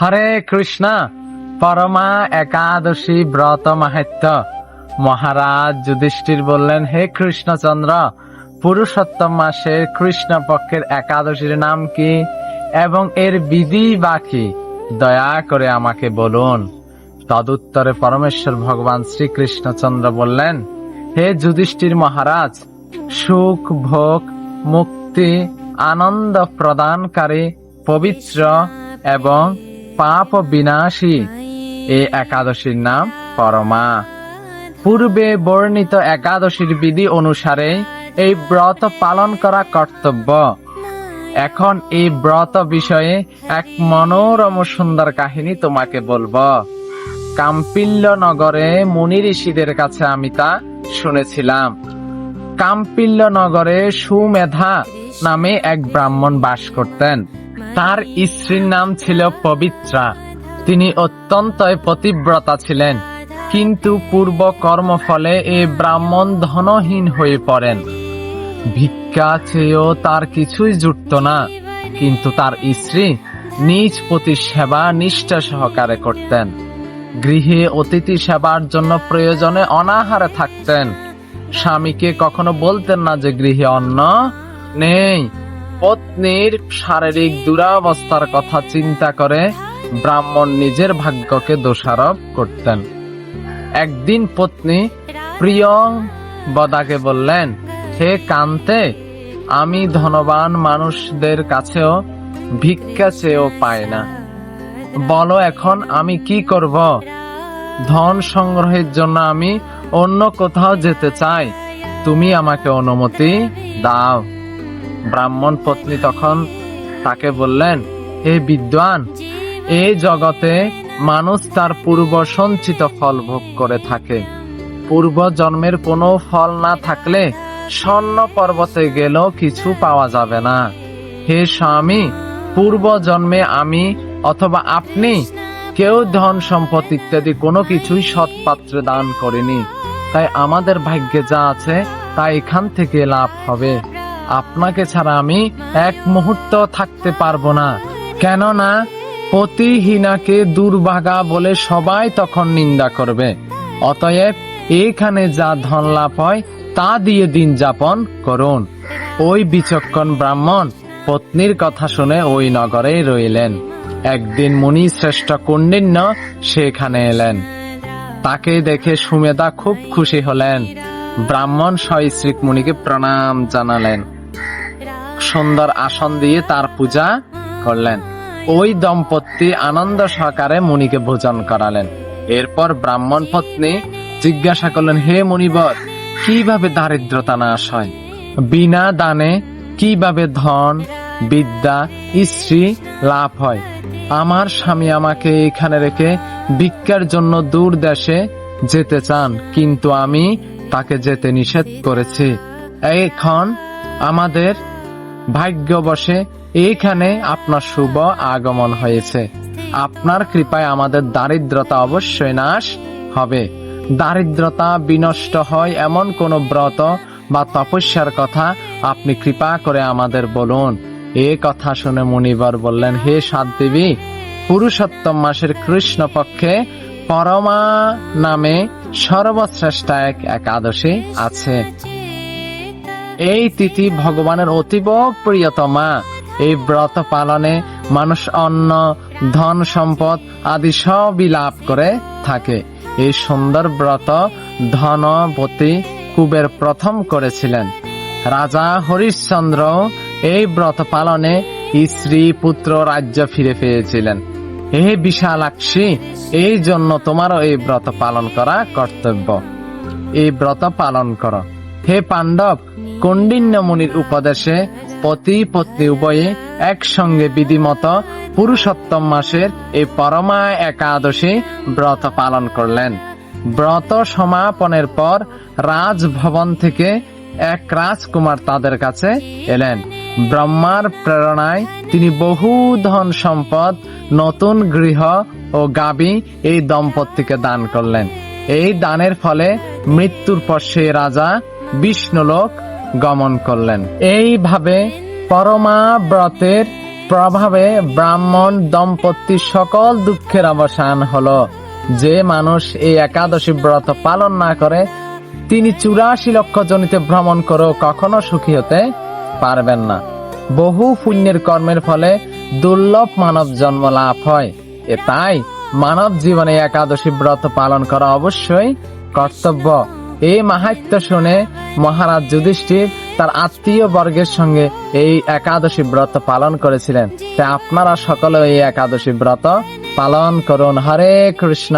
হরে কৃষ্ণ। পরমা একাদশী ব্রত মাহাত্ম্য। মহারাজ যুধিষ্ঠির বললেন, হে কৃষ্ণচন্দ্র, পুরুষোত্তম মাসের কৃষ্ণ পক্ষের একাদশীর নাম কি এবং এর বিধি বা কি? দয়া করে আমাকে বলুন। তদুত্তরে পরমেশ্বর ভগবান শ্রীকৃষ্ণচন্দ্র বললেন, হে যুধিষ্ঠির মহারাজ, সুখ ভোগ মুক্তি আনন্দ প্রদানকারী পবিত্র এবং পাপ বিনাশী এই একাদশীর নাম পরমা। পূর্বে বর্ণিত একাদশীর বিধি অনুসারে এই ব্রত পালন করা কর্তব্য। এখন এই ব্রত বিষয়ে এক মনোরম সুন্দর কাহিনী তোমাকে বলবো। কাম্পিল্য নগরে মুনি ঋষিদের কাছে আমি তা শুনেছিলাম। কাম্পিল্য নগরে সুমেধা নামে এক ব্রাহ্মণ বাস করতেন। তার স্ত্রীর নাম ছিল পবিত্রা। তিনি অত্যন্ত পতিব্রতা ছিলেন, কিন্তু পূর্ব কর্মফলে এই ব্রাহ্মণ ধনহীন হয়ে পড়েন। ভিক্ষা চেয়েও তার কিছুই জুটত না, কিন্তু তার স্ত্রী নিজ পতি সেবা নিষ্ঠা সহকারে করতেন। গৃহে অতিথি সেবার জন্য প্রয়োজনে অনাহারে থাকতেন। স্বামীকে কখনো বলতেন না যে গৃহে অন্ন নেই। পত্নীর শারীরিক দুরাবস্থার কথা চিন্তা করে ব্রাহ্মণ নিজের ভাগ্যকে দোষারোপ করতেন। একদিন পত্নী প্রিয়ংবদাকে বললেন, হে কান্তে, আমি ধনবান মানুষদের কাছেও ভিক্ষা চেয়েও পাই না। বলো এখন আমি কি করব? ধন সংগ্রহের জন্য আমি অন্য কোথাও যেতে চাই, তুমি আমাকে অনুমতি দাও। ব্রাহ্মণ পত্নী তখন তাকে বললেন, হে বিদ্বান, এই জগতে মানুষ তার পূর্ব সঞ্চিত ফল ভোগ করে থাকে। পূর্ব জন্মের কোনো ফল না থাকলে স্বর্ণ পর্বতে গেলেও কিছু পাওয়া যাবে না। হে স্বামী, পূর্ব জন্মে আমি অথবা আপনি কেউ ধন সম্পদ ইত্যাদি কোনো কিছুই সৎপাত্রে দান করেনি। তাই আমাদের ভাগ্যে যা আছে তা এখান থেকে লাভ হবে। আপনাকে ছাড়া আমি এক মুহূর্ত থাকতে পারবো না, কেননা পতিহীনাকে দুর্ভাগা বলে সবাই তখন নিন্দা করবে। অতএব এইখানে যা ধন লাভ হয় তা দিয়ে দিন যাপন করুন। ওই বিচক্ষণ ব্রাহ্মণ পত্নীর কথা শুনে ওই নগরেই রইলেন। একদিন মুনি শ্রেষ্ঠ কৌণ্ডিন্য সেখানে এলেন। তাকে দেখে সুমেধা খুব খুশি হলেন। ব্রাহ্মণ সস্ত্রীক মুনিকে প্রণাম জানালেন, সুন্দর আসন দিয়ে তার পূজা করলেন। ওই দম্পতি আনন্দ সহকারে মুনিকে ভোজন করালেন। এরপর ব্রাহ্মণ পত্নী জিজ্ঞাসা করলেন, হে মুনিবর, কিভাবে দারিদ্রতা নাশ হয়? বিনা দানে কিভাবে ধন বিদ্যা স্ত্রী লাভ হয়? আমার স্বামী আমাকে এখানে রেখে ভিক্ষার জন্য দূর দেশে যেতে চান, কিন্তু আমি তাকে যেতে নিষেধ করেছি। এখন আমাদের ভাগ্যবশে এইখানে আপনার শুভ আগমন হয়েছে। আপনার কৃপায় আমাদের দারিদ্রতা অবশ্যই নাশ হবে। দারিদ্রতা বিনষ্ট হয় এমন কোন ব্রত বা তপস্যার কথা আপনি কৃপা করে আমাদের বলুন। এ কথা শুনে মুনিবর বললেন, হে সাধ্বী, পুরুষোত্তম মাসের কৃষ্ণ পক্ষে পরমা নামে সর্বশ্রেষ্ঠ এক একাদশী আছে। এই তিথি ভগবানের অতীব প্রিয়তমা। এই ব্রত পালনে মানুষ অন্ন ধন সম্পদ আদি সবই লাভ করে থাকে। এই সুন্দর ব্রত ধনপতি কুবের প্রথম করেছিলেন। রাজা হরিশ্চন্দ্র এই ব্রত পালনে স্ত্রী পুত্র রাজ্য ফিরে পেয়েছিলেন। হে বিশালাক্ষী, এই জন্য তোমারও এই ব্রত পালন করা কর্তব্য। এই ব্রত পালন করো। হে পাণ্ডব, কৌণ্ডিন্য মুনির উপদেশে পতি পত্নী উভয়ে একসঙ্গে বিধিমত পুরুষোত্তম মাসের এই পরমা একাদশী ব্রত পালন করলেন। ব্রত সমাপনের পর রাজভবন থেকে এক রাজকুমার তাদের কাছে এলেন। ব্রহ্মার প্রেরণায় তিনি বহু ধন সম্পদ, নতুন গৃহ ও গাভী এই দম্পতিকে দান করলেন। এই দানের ফলে মৃত্যুর পর সেই রাজা বিষ্ণুলোক গমন করলেন। এইভাবে পরমা ব্রতের প্রভাবে ব্রাহ্মণ দম্পতির সকল দুঃখের অবসান হলো। যে মানুষ এই একাদশী ব্রত পালন না করে তিনি 84 লক্ষ জনিতে ভ্রমণ করেও কখনো সুখী হতে পারবেন না। বহু পুণ্যের কর্মের ফলে দুর্লভ মানব জন্ম লাভ হয়। তাই মানব জীবনে একাদশী ব্রত পালন করা অবশ্যই কর্তব্য। এই মাহাত্ম্য শুনে মহারাজ যুধিষ্ঠির তার আত্মীয় বর্গের সঙ্গে এই একাদশী ব্রত পালন করেছিলেন। তাই আপনারা সকলে এই একাদশী ব্রত পালন করুন। হরে কৃষ্ণ।